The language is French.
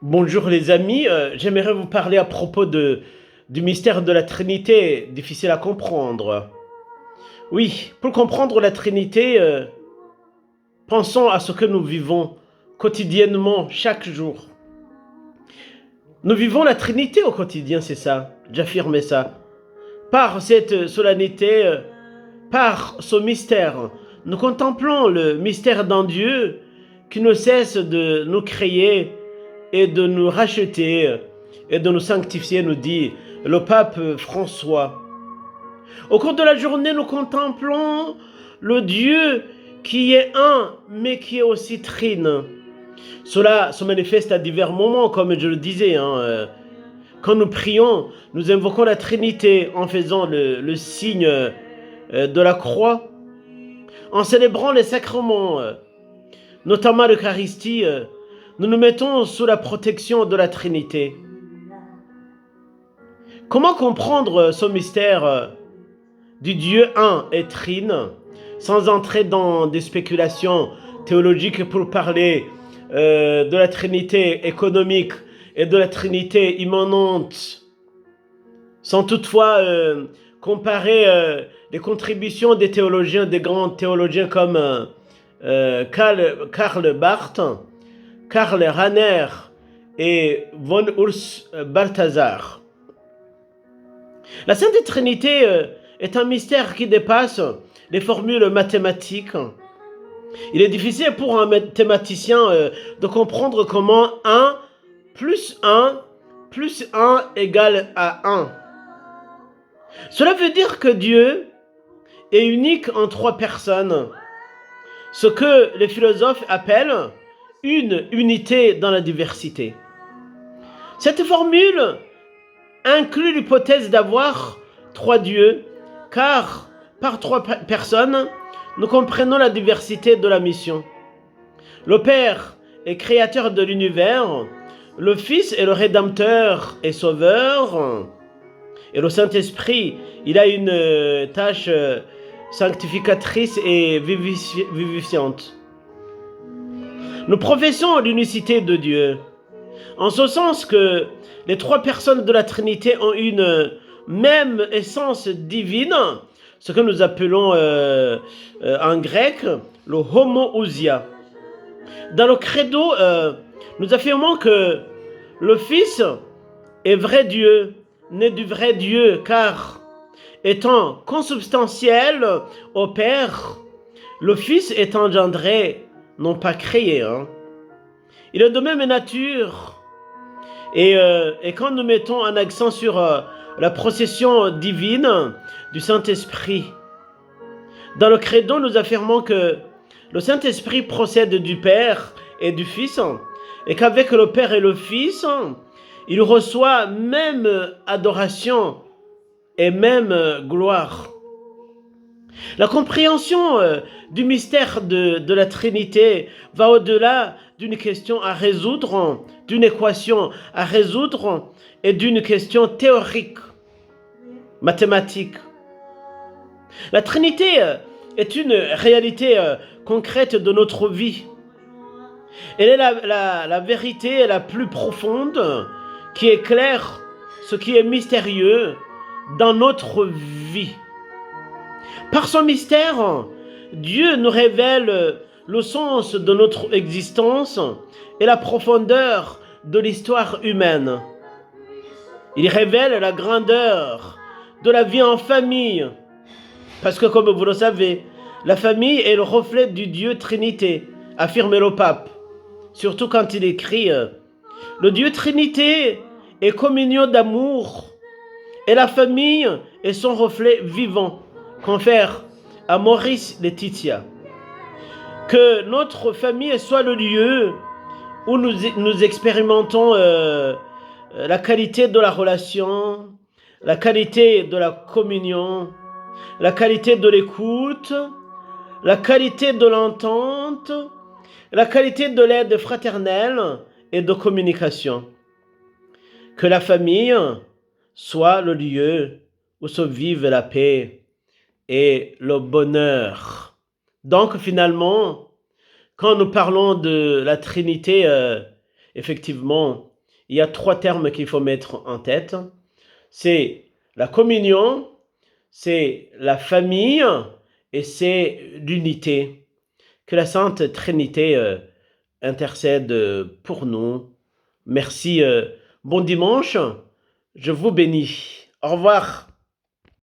Bonjour les amis, j'aimerais vous parler à propos du mystère de la Trinité, difficile à comprendre. Oui, pour comprendre la Trinité, pensons à ce que nous vivons quotidiennement, chaque jour. Nous vivons la Trinité au quotidien, c'est ça, j'affirme ça. Par cette solennité, par ce mystère, nous contemplons le mystère d'un Dieu qui ne cesse de nous créer et de nous racheter et de nous sanctifier, nous dit le pape François. Au cours de la journée, nous contemplons le Dieu qui est un, mais qui est aussi trine. Cela se manifeste à divers moments, comme je le disais. Quand nous prions, nous invoquons la Trinité en faisant le signe de la croix, en célébrant les sacrements, notamment l'Eucharistie. Nous nous mettons sous la protection de la Trinité. Comment comprendre ce mystère du Dieu un et trine sans entrer dans des spéculations théologiques pour parler de la Trinité économique et de la Trinité immanente, sans toutefois comparer les contributions des théologiens, des grands théologiens comme Karl Barth, Karl Rahner et von Urs Balthasar. La Sainte Trinité est un mystère qui dépasse les formules mathématiques. Il est difficile pour un mathématicien de comprendre comment 1 plus 1 plus 1 égale à 1. Cela veut dire que Dieu est unique en 3 personnes, ce que les philosophes appellent une unité dans la diversité. Cette formule inclut l'hypothèse d'avoir 3 dieux, car par 3 personnes, nous comprenons la diversité de la mission. Le Père est créateur de l'univers, le Fils est le Rédempteur et Sauveur, et le Saint-Esprit, il a une tâche sanctificatrice et vivifiante. Nous professons l'unicité de Dieu, en ce sens que les 3 personnes de la Trinité ont une même essence divine, ce que nous appelons en grec le homoousia. Dans le credo, nous affirmons que le Fils est vrai Dieu, né du vrai Dieu, car étant consubstantiel au Père, le Fils est engendré, non pas créé. Il est de même nature. Et quand nous mettons un accent sur la procession divine du Saint-Esprit, dans le credo, nous affirmons que le Saint-Esprit procède du Père et du Fils, et qu'avec le Père et le Fils, il reçoit même adoration et même gloire. La compréhension du mystère de la Trinité va au-delà d'une question à résoudre, d'une équation à résoudre et d'une question théorique, mathématique. La Trinité est une réalité concrète de notre vie. Elle est la vérité la plus profonde qui éclaire ce qui est mystérieux dans notre vie. Par son mystère, Dieu nous révèle le sens de notre existence et la profondeur de l'histoire humaine. Il révèle la grandeur de la vie en famille, parce que comme vous le savez, la famille est le reflet du Dieu Trinité, affirme le pape, surtout quand il écrit le Dieu Trinité est communion d'amour et la famille est son reflet vivant, confère à Maurice Laetitia. Que notre famille soit le lieu où nous expérimentons la qualité de la relation, la qualité de la communion, la qualité de l'écoute, la qualité de l'entente, la qualité de l'aide fraternelle et de communication. Que la famille soit le lieu où se vive la paix et le bonheur. Donc finalement, quand nous parlons de la Trinité, effectivement, il y a 3 termes qu'il faut mettre en tête. C'est la communion, c'est la famille et c'est l'unité. Que la Sainte Trinité intercède pour nous. Merci. Bon dimanche. Je vous bénis. Au revoir.